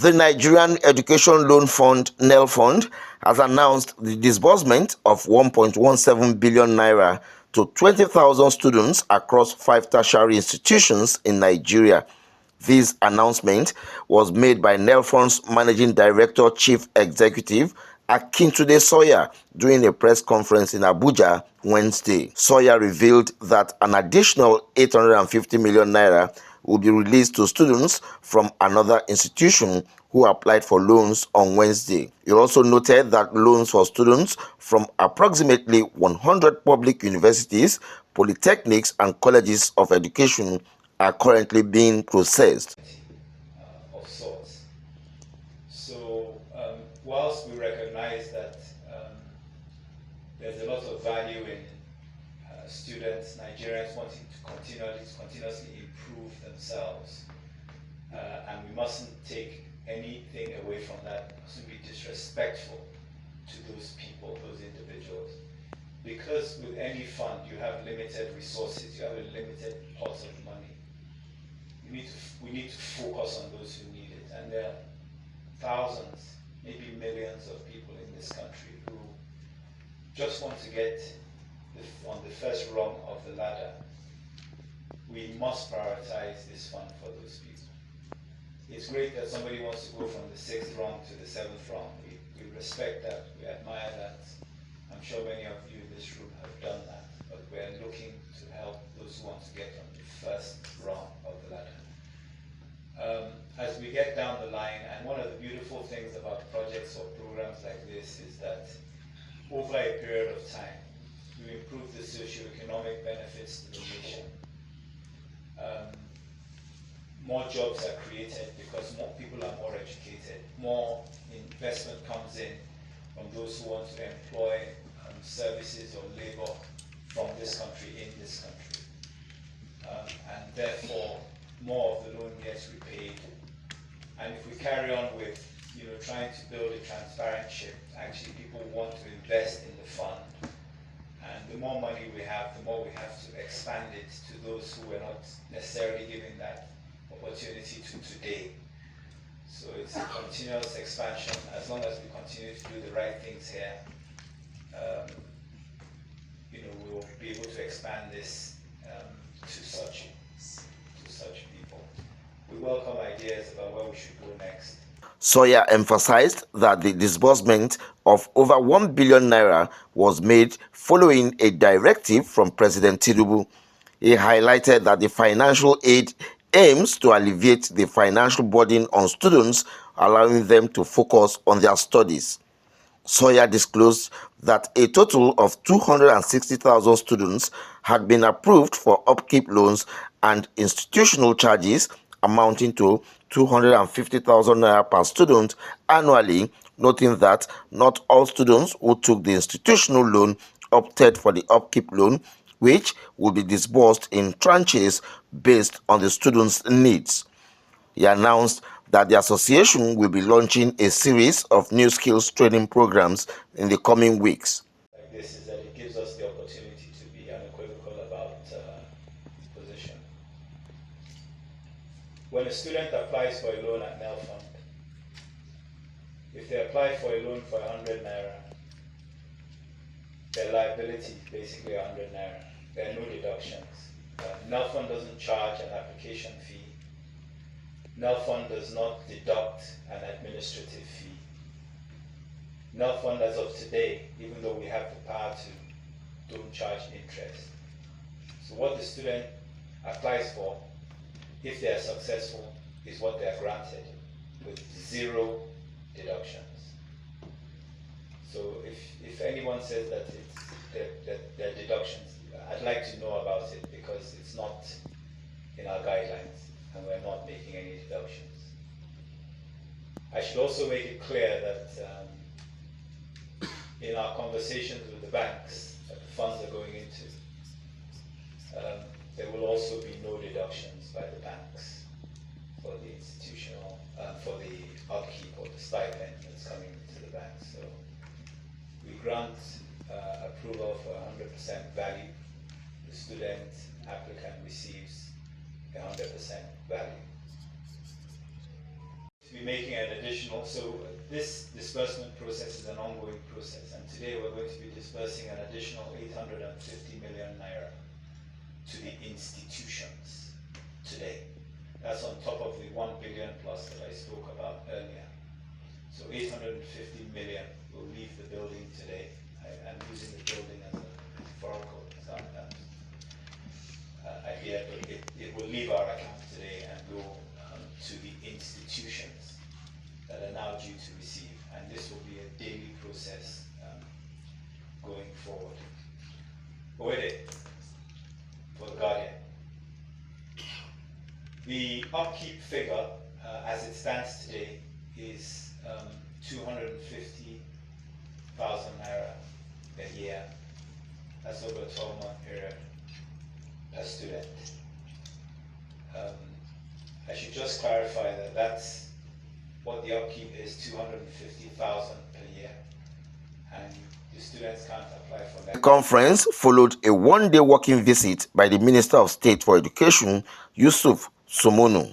The Nigerian Education Loan Fund (NELFUND) has announced the disbursement of 1.17 billion naira to 20,000 students across 5 tertiary institutions in Nigeria. This announcement was made by NELFUND's Managing Director Chief Executive Akintunde Sawyer during a press conference in Abuja Wednesday. Sawyer revealed that an additional 850 million naira will be released to students from another institution who applied for loans on Wednesday. He also noted that loans for students from approximately 100 public universities, polytechnics, and colleges of education are currently being processed. Of sorts. So, whilst we recognize that there's a lot of value in students, Nigerians wanting to continuously improve themselves, and we mustn't take anything away from that, mustn't be disrespectful to those people, those individuals. Because with any fund, you have limited resources, you have a limited pot of money. We need to focus on those who need it. And there are thousands, maybe millions of people in this country who just want to get on the first rung of the ladder. We must prioritize this fund for those people. It's great that somebody wants to go from the 6th rung to the 7th rung. We respect that, we admire that. I'm sure many of you in this room have done that, but we're looking to help those who want to get on the first rung of the ladder. As we get down the line, and one of the beautiful things about projects or programs like this is that over a period of time, you improve the socio-economic benefits to the nation. More jobs are created because more people are more educated. More investment comes in from those who want to employ services or labor from this country in this country. And therefore, more of the loan gets repaid. And if we carry on with trying to build a transparent ship, actually people want to invest in the fund. And the more money we have, the more we have to expand it to those who were not necessarily given that opportunity to today. So it's a continuous expansion. As long as we continue to do the right things here, we will be able to expand this to such people. We welcome ideas about where we should go next. Sawyer emphasized that the disbursement of over 1 billion naira was made following a directive from President Tinubu. He highlighted that the financial aid aims to alleviate the financial burden on students, allowing them to focus on their studies. Sawyer disclosed that a total of 260,000 students had been approved for upkeep loans and institutional charges amounting to 250,000 naira per student annually, noting that not all students who took the institutional loan opted for the upkeep loan, which will be disbursed in tranches based on the students' needs. He announced that the association will be launching a series of new skills training programs in the coming weeks. Like this is that it gives us the opportunity to be unequivocal about position. When a student applies for a loan at NELFUND, if they apply for a loan for 100 naira, their liability is basically 100 naira. There are no deductions. NELFUND doesn't charge an application fee. NELFUND does not deduct an administrative fee. NELFUND, as of today, even though we have the power to, don't charge interest. So what the student applies for, if they are successful, is what they are granted with 0 deductions. So if anyone says that there are deductions, I'd like to know about it, because it's not in our guidelines and we're not making any deductions. I should also make it clear that in our conversations with the banks that the funds are going into, there will also be no deductions by the banks for the institutional, for the upkeep or the stipend that's coming to the bank. So we grant approval for 100% value. The student applicant receives 100% value. be making an additional, so this disbursement process is an ongoing process, and today we're going to be disbursing an additional 850 million naira to the institutions today. That's on top of the 1 billion plus that I spoke about earlier. So 850 million will leave the building today. I'm using the building as a metaphorical idea, but it will leave our account today and go to the institutions that are now due to receive. And this will be a daily process going forward. Oede, for the Guardian. The upkeep figure, as it stands today, is 250,000 naira a year. That's over a 12-month period per student. I should just clarify that that's what the upkeep is, 250,000 per year, and the students can't apply for that. The conference followed a one-day working visit by the Minister of State for Education, Yusuf Somonu.